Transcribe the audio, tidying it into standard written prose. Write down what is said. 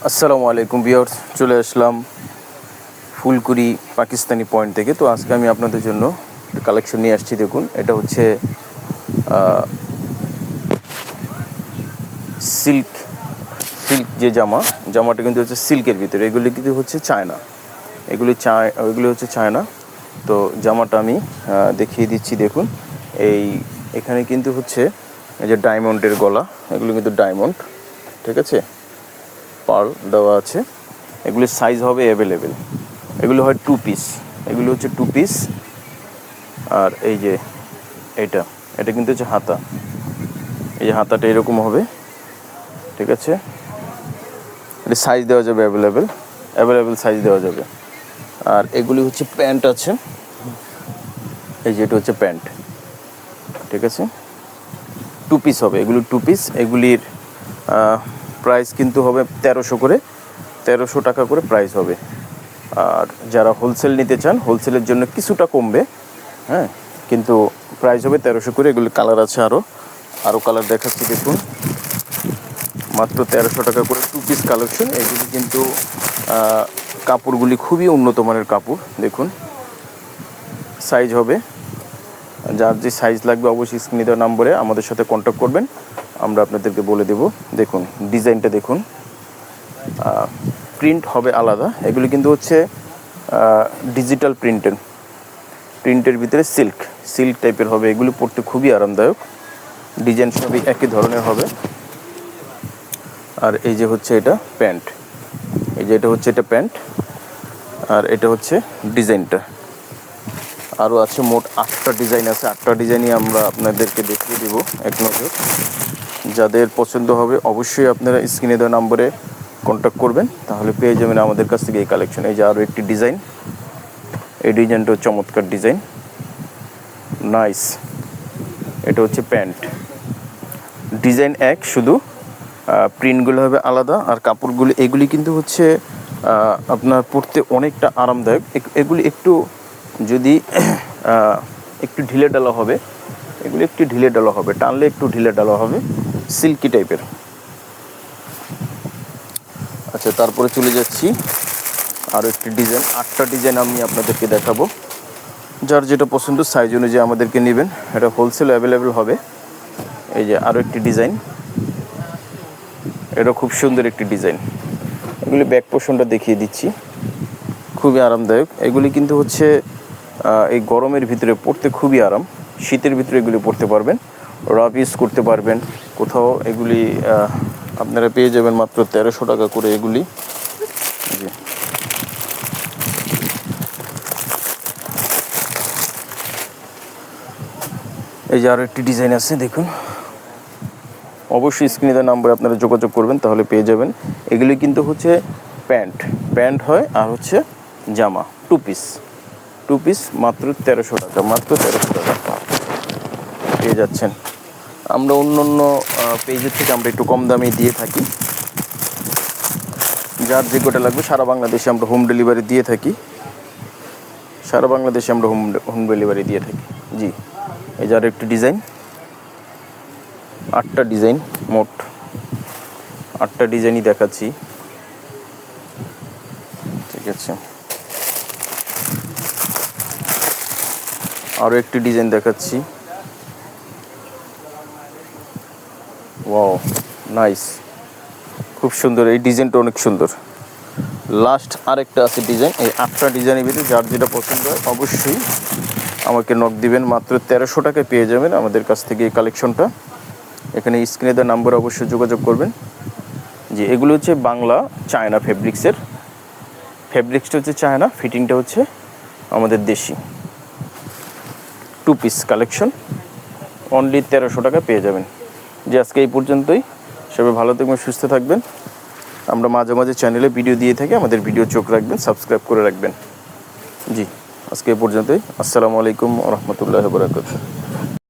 আসসালামু আলাইকুম ভিউয়ার্স, চলে আসলাম ফুলকুড়ি পাকিস্তানি পয়েন্ট থেকে। তো আজকে আমি আপনাদের জন্য একটা কালেকশন নিয়ে আসছি। দেখুন, এটা হচ্ছে সিল্ক সিল্ক যে জামাটা কিন্তু হচ্ছে সিল্কের ভিতরে। এগুলি কিন্তু হচ্ছে চায়না, এগুলি হচ্ছে চায়না। তো জামাটা আমি দেখিয়ে দিচ্ছি। দেখুন, এখানে কিন্তু হচ্ছে এই যে ডায়মন্ডের গলা, এগুলো কিন্তু ডায়মন্ড, ঠিক আছে, পার্ল দেওয়া আছে। এগুলির সাইজ হবে অ্যাভেলেবেল। এগুলো হয় 2 পিস, এগুলো হচ্ছে 2 পিস। আর এই যে এটা কিন্তু হচ্ছে হাতা। এই যে হাতাটা এরকম হবে, ঠিক আছে। এটা সাইজ দেওয়া যাবে অ্যাভেলেবেল সাইজ দেওয়া যাবে। আর এগুলি হচ্ছে প্যান্ট আছে। এই যে এটা হচ্ছে প্যান্ট, ঠিক আছে। 2 পিস হবে, এগুলি 2 পিস। এগুলির প্রাইস কিন্তু হবে 1300 টাকা করে প্রাইস হবে। আর যারা হোলসেল নিতে চান, হোলসেলের জন্য কিছুটা কমবে, হ্যাঁ, কিন্তু প্রাইস হবে 1300 করে। এগুলি কালার আছে, আরও কালার দেখাচ্ছি। দেখুন, মাত্র 1300 টাকা করে 2 পিস কালেকশন। এগুলি কিন্তু কাপড়গুলি খুবই উন্নত মানের কাপড়। দেখুন, সাইজ হবে, যার যে সাইজ লাগবে অবশ্যই স্ক্রিনে দেওয়া নম্বরে আমাদের সাথে কন্ট্যাক্ট করবেন, আমরা আপনাদেরকে বলে দেব। দেখুন ডিজাইনটা দেখুন, প্রিন্ট হবে আলাদা। এগুলি কিন্তু হচ্ছে ডিজিটাল প্রিন্টের ভিতরে সিল্ক টাইপের হবে। এগুলি পরতে খুবই আরামদায়ক। ডিজাইন সবই একই ধরনের হবে। আর এই যে হচ্ছে এটা প্যান্ট, এটা হচ্ছে প্যান্ট। আর এটা হচ্ছে ডিজাইনটা। আরও আছে, মোট 8টা ডিজাইন আছে। 8টা ডিজাইনই আমরা আপনাদেরকে দেখিয়ে দেব এক নজর। যাদের পছন্দ হবে অবশ্যই আপনারা স্ক্রিনে দেওয়া নম্বরে কন্ট্যাক্ট করবেন, তাহলে পেয়ে যাবেন আমাদের কাছ থেকে এই কালেকশন। এই যে আরও একটি ডিজাইন, এই ডিজাইনটা চমৎকার ডিজাইন, নাইস। এটা হচ্ছে প্যান্ট, ডিজাইন এক, শুধু প্রিন্টগুলো হবে আলাদা। আর কাপড়গুলি এগুলি কিন্তু হচ্ছে আপনার পরতে অনেকটা আরামদায়ক। এগুলি একটু যদি একটু ঢিলে ঢালা হবে, এগুলি একটু ঢিলে ঢালা হবে, টানলে একটু ঢিলে ঢালা হবে, সিল্কি টাইপের। আচ্ছা, তারপরে চলে যাচ্ছি আরও একটি ডিজাইন। 8টা ডিজাইন আমি আপনাদেরকে দেখাবো। যার যেটা পছন্দ সাইজ অনুযায়ী আমাদেরকে নেবেন, এটা হোলসেল অ্যাভেলেবেল হবে। এই যে আরও একটি ডিজাইন, এটা খুব সুন্দর একটি ডিজাইন। এগুলি ব্যাক পোর্শনটা দেখিয়ে দিচ্ছি, খুবই আরামদায়ক। এগুলি কিন্তু হচ্ছে এই গরমের ভিতরে পরতে খুবই আরাম। শীতের ভিতরে এগুলি পরতে পারবেন, রাফ ইউজ করতে পারবেন কোথাও। এগুলি আপনারা পেয়ে যাবেন মাত্র 1300 টাকা করে এগুলি। এই যে আরও একটি ডিজাইন আছে, দেখুন। অবশ্যই স্ক্রিনে দেওয়া নাম্বারে আপনারা যোগাযোগ করবেন, তাহলে পেয়ে যাবেন। এগুলি কিন্তু হচ্ছে প্যান্ট হয়, আর হচ্ছে জামা 2 পিস মাত্র 1300 টাকা, মাত্র 1300 টাকা পেয়ে যাচ্ছেন। আমরা অন্য পেজের থেকে আমরা একটু কম দামে দিয়ে থাকি। যার যে গোটা লাগবে সারা বাংলাদেশে আমরা হোম ডেলিভারি দিয়ে থাকি। হোম ডেলিভারি দিয়ে থাকি, জি। এই যে আর একটি ডিজাইন, 8টা ডিজাইন, মোট 8টা ডিজাইনই দেখাচ্ছি, ঠিক আছে। আরও একটি ডিজাইন দেখাচ্ছি, ওয়াও, নাইস, খুব সুন্দর। এই ডিজাইনটা অনেক সুন্দর। লাস্ট আরেকটা আছে ডিজাইন। এই 8টা ডিজাইনের ভিতরে যার যেটা পছন্দ হয় অবশ্যই আমাকে নক দিবেন। মাত্র 1300 টাকায় পেয়ে যাবেন আমাদের কাছ থেকে এই কালেকশনটা। এখানে স্ক্রিনে দেওয়া নাম্বার অবশ্যই যোগাযোগ করবেন। জি, এগুলো হচ্ছে বাংলা চায়না ফেব্রিক্সটা হচ্ছে চায়না, ফিটিংটা হচ্ছে আমাদের দেশি। 2 পিস কালেকশন, অনলি 1300 টাকা পেয়ে যাবেন। যে আজকে এই পর্যন্তই। সবাই ভালো থাকবেন, সুস্থ থাকবেন। আমরা মাঝে মাঝে চ্যানেলে ভিডিও দিয়ে থাকি, আমাদের ভিডিও চোখ রাখবেন, সাবস্ক্রাইব করে রাখবেন। জি, আজকে এই পর্যন্তই। আসসালামু আলাইকুম ওয়া রাহমাতুল্লাহি ওয়া বারাকাতুহু।